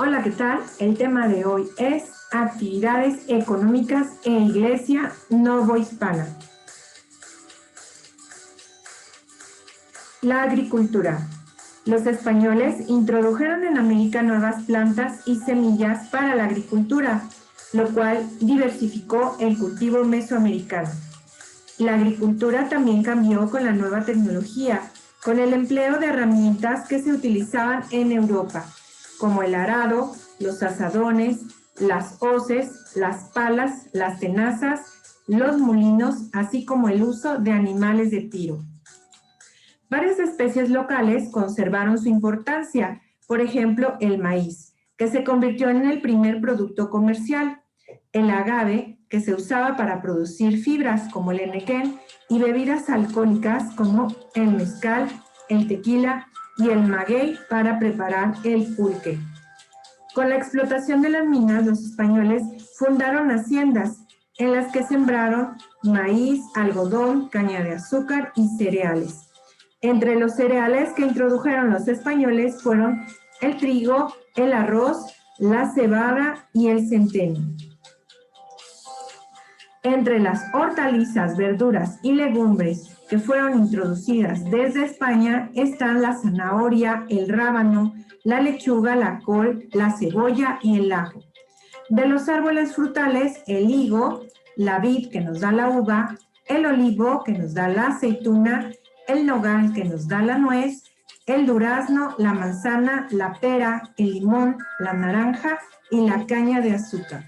Hola, ¿qué tal? El tema de hoy es actividades económicas en Iglesia Novohispana. La agricultura. Los españoles introdujeron en América nuevas plantas y semillas para la agricultura, lo cual diversificó el cultivo mesoamericano. La agricultura también cambió con la nueva tecnología, con el empleo de herramientas que se utilizaban en Europa, como el arado, los azadones, las hoces, las palas, las tenazas, los molinos, así como el uso de animales de tiro. Varias especies locales conservaron su importancia, por ejemplo, el maíz, que se convirtió en el primer producto comercial, el agave, que se usaba para producir fibras como el henequén, y bebidas alcohólicas como el mezcal, el tequila y el maguey para preparar el pulque. Con la explotación de las minas, los españoles fundaron haciendas en las que sembraron maíz, algodón, caña de azúcar y cereales. Entre los cereales que introdujeron los españoles fueron el trigo, el arroz, la cebada y el centeno. Entre las hortalizas, verduras y legumbres que fueron introducidas desde España están la zanahoria, el rábano, la lechuga, la col, la cebolla y el ajo. De los árboles frutales, el higo, la vid que nos da la uva, el olivo que nos da la aceituna, el nogal que nos da la nuez, el durazno, la manzana, la pera, el limón, la naranja y la caña de azúcar.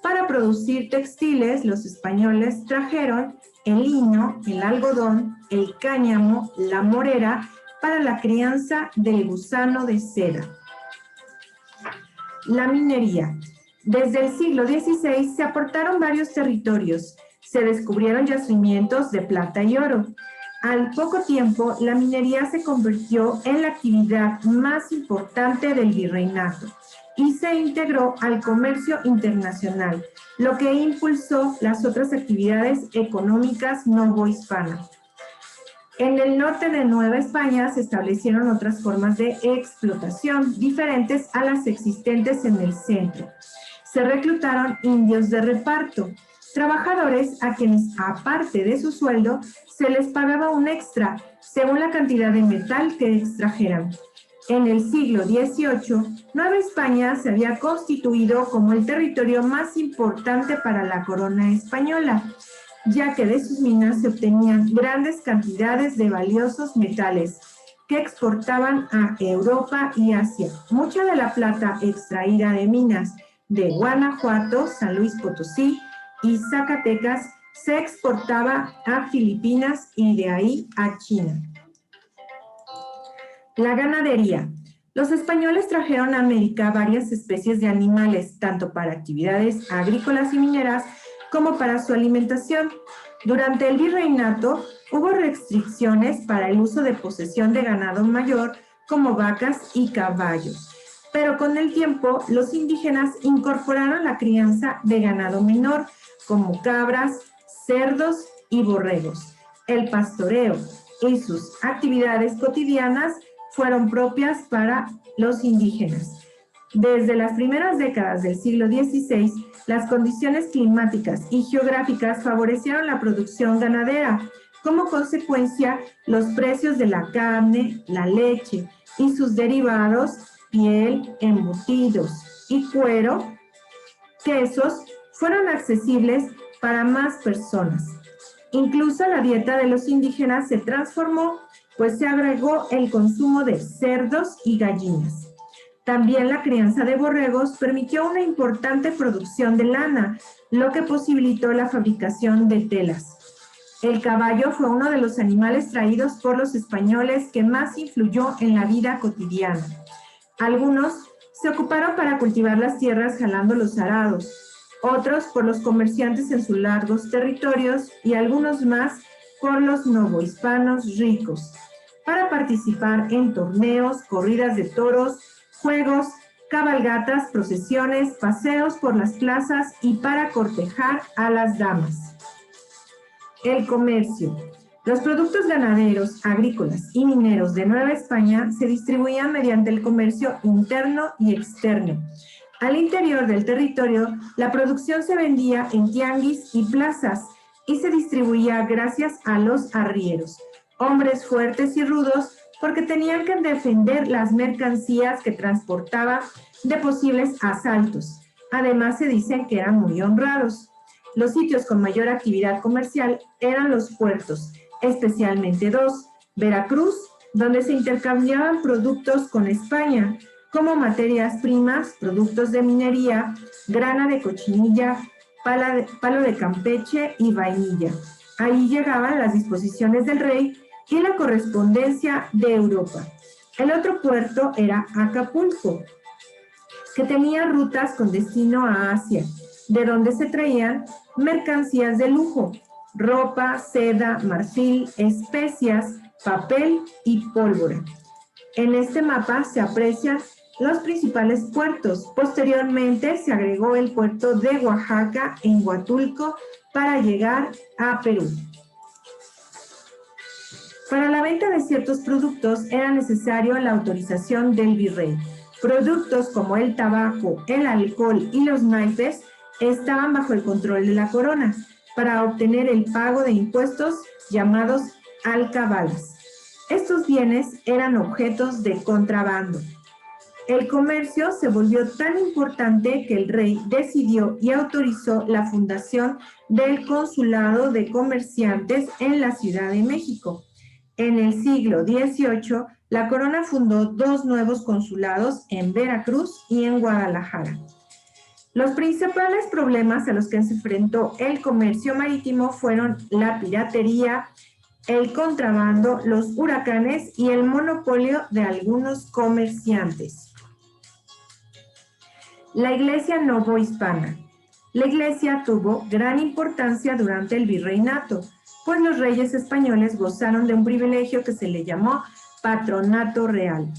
Para producir textiles, los españoles trajeron el lino, el algodón, el cáñamo, la morera para la crianza del gusano de seda. La minería. Desde el siglo XVI se aportaron varios territorios. Se descubrieron yacimientos de plata y oro. Al poco tiempo, la minería se convirtió en la actividad más importante del virreinato y se integró al comercio internacional, lo que impulsó las otras actividades económicas novohispanas. En el norte de Nueva España se establecieron otras formas de explotación, diferentes a las existentes en el centro. Se reclutaron indios de reparto, trabajadores a quienes, aparte de su sueldo, se les pagaba un extra según la cantidad de metal que extrajeran. En el siglo XVIII, Nueva España se había constituido como el territorio más importante para la corona española, ya que de sus minas se obtenían grandes cantidades de valiosos metales que exportaban a Europa y Asia. Mucha de la plata extraída de minas de Guanajuato, San Luis Potosí y Zacatecas se exportaba a Filipinas y de ahí a China. La ganadería. Los españoles trajeron a América varias especies de animales, tanto para actividades agrícolas y mineras como para su alimentación. Durante el virreinato hubo restricciones para el uso de posesión de ganado mayor como vacas y caballos, pero con el tiempo los indígenas incorporaron la crianza de ganado menor como cabras, cerdos y borregos. El pastoreo y sus actividades cotidianas fueron propias para los indígenas. Desde las primeras décadas del siglo XVI, las condiciones climáticas y geográficas favorecieron la producción ganadera. Como consecuencia, los precios de la carne, la leche y sus derivados, piel, embutidos y cuero, quesos, fueron accesibles para más personas. Incluso la dieta de los indígenas se transformó, pues se agregó el consumo de cerdos y gallinas. También la crianza de borregos permitió una importante producción de lana, lo que posibilitó la fabricación de telas. El caballo fue uno de los animales traídos por los españoles que más influyó en la vida cotidiana. Algunos se ocuparon para cultivar las tierras jalando los arados, otros por los comerciantes en sus largos territorios y algunos más por los novohispanos ricos, para participar en torneos, corridas de toros, juegos, cabalgatas, procesiones, paseos por las plazas y para cortejar a las damas. El comercio. Los productos ganaderos, agrícolas y mineros de Nueva España se distribuían mediante el comercio interno y externo. Al interior del territorio, la producción se vendía en tianguis y plazas y se distribuía gracias a los arrieros, hombres fuertes y rudos porque tenían que defender las mercancías que transportaban de posibles asaltos. Además, se dice que eran muy honrados. Los sitios con mayor actividad comercial eran los puertos, especialmente dos: Veracruz, donde se intercambiaban productos con España, como materias primas, productos de minería, grana de cochinilla, palo de Campeche y vainilla. Ahí llegaban las disposiciones del rey y la correspondencia de Europa. El otro puerto era Acapulco, que tenía rutas con destino a Asia, de donde se traían mercancías de lujo: ropa, seda, marfil, especias, papel y pólvora. En este mapa se aprecian los principales puertos. Posteriormente se agregó el puerto de Oaxaca en Huatulco para llegar a Perú. Para la venta de ciertos productos era necesario la autorización del virrey. Productos como el tabaco, el alcohol y los naipes estaban bajo el control de la corona para obtener el pago de impuestos llamados alcabalas. Estos bienes eran objetos de contrabando. El comercio se volvió tan importante que el rey decidió y autorizó la fundación del Consulado de Comerciantes en la Ciudad de México. En el siglo XVIII, la corona fundó dos nuevos consulados en Veracruz y en Guadalajara. Los principales problemas a los que se enfrentó el comercio marítimo fueron la piratería, el contrabando, los huracanes y el monopolio de algunos comerciantes. La Iglesia novohispana. La Iglesia tuvo gran importancia durante el virreinato, pues los reyes españoles gozaron de un privilegio que se le llamó patronato real.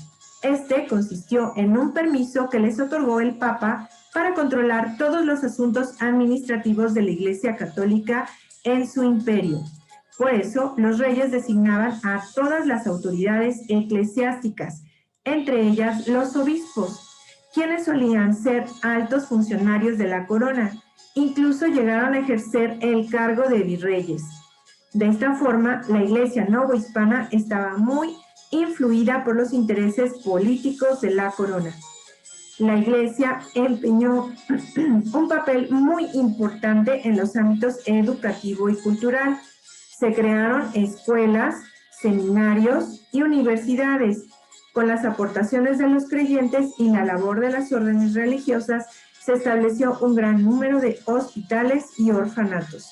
Este consistió en un permiso que les otorgó el Papa para controlar todos los asuntos administrativos de la Iglesia Católica en su imperio. Por eso, los reyes designaban a todas las autoridades eclesiásticas, entre ellas los obispos, quienes solían ser altos funcionarios de la corona. Incluso llegaron a ejercer el cargo de virreyes. De esta forma, la Iglesia novohispana estaba muy influida por los intereses políticos de la corona. La Iglesia empeñó un papel muy importante en los ámbitos educativo y cultural. Se crearon escuelas, seminarios y universidades. Con las aportaciones de los creyentes y la labor de las órdenes religiosas, se estableció un gran número de hospitales y orfanatos.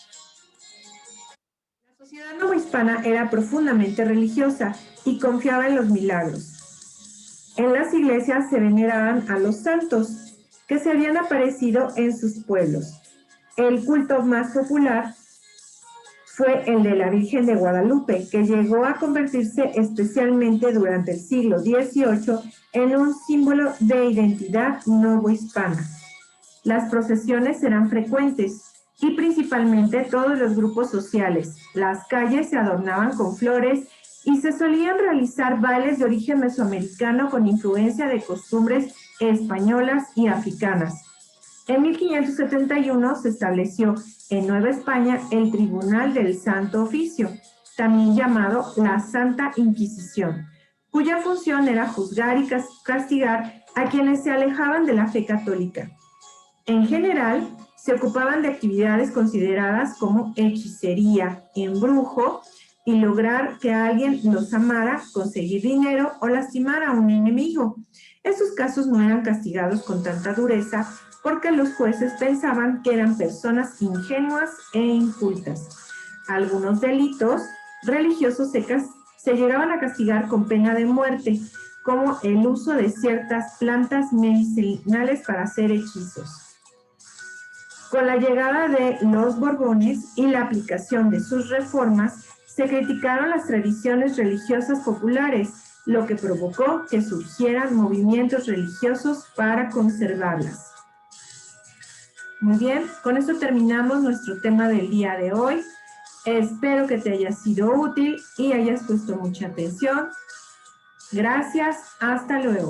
La sociedad novohispana era profundamente religiosa y confiaba en los milagros. En las iglesias se veneraban a los santos que se habían aparecido en sus pueblos. El culto más popular fue el de la Virgen de Guadalupe, que llegó a convertirse especialmente durante el siglo XVIII en un símbolo de identidad novohispana. Las procesiones eran frecuentes y principalmente todos los grupos sociales. Las calles se adornaban con flores y se solían realizar bailes de origen mesoamericano con influencia de costumbres españolas y africanas. En 1571 se estableció en Nueva España el Tribunal del Santo Oficio, también llamado la Santa Inquisición, cuya función era juzgar y castigar a quienes se alejaban de la fe católica. En general, se ocupaban de actividades consideradas como hechicería, embrujo y lograr que alguien los amara, conseguir dinero o lastimar a un enemigo. Estos casos no eran castigados con tanta dureza porque los jueces pensaban que eran personas ingenuas e incultas. Algunos delitos religiosos se llegaban a castigar con pena de muerte, como el uso de ciertas plantas medicinales para hacer hechizos. Con la llegada de los Borbones y la aplicación de sus reformas, se criticaron las tradiciones religiosas populares, lo que provocó que surgieran movimientos religiosos para conservarlas. Muy bien, con esto terminamos nuestro tema del día de hoy. Espero que te haya sido útil y hayas puesto mucha atención. Gracias, hasta luego.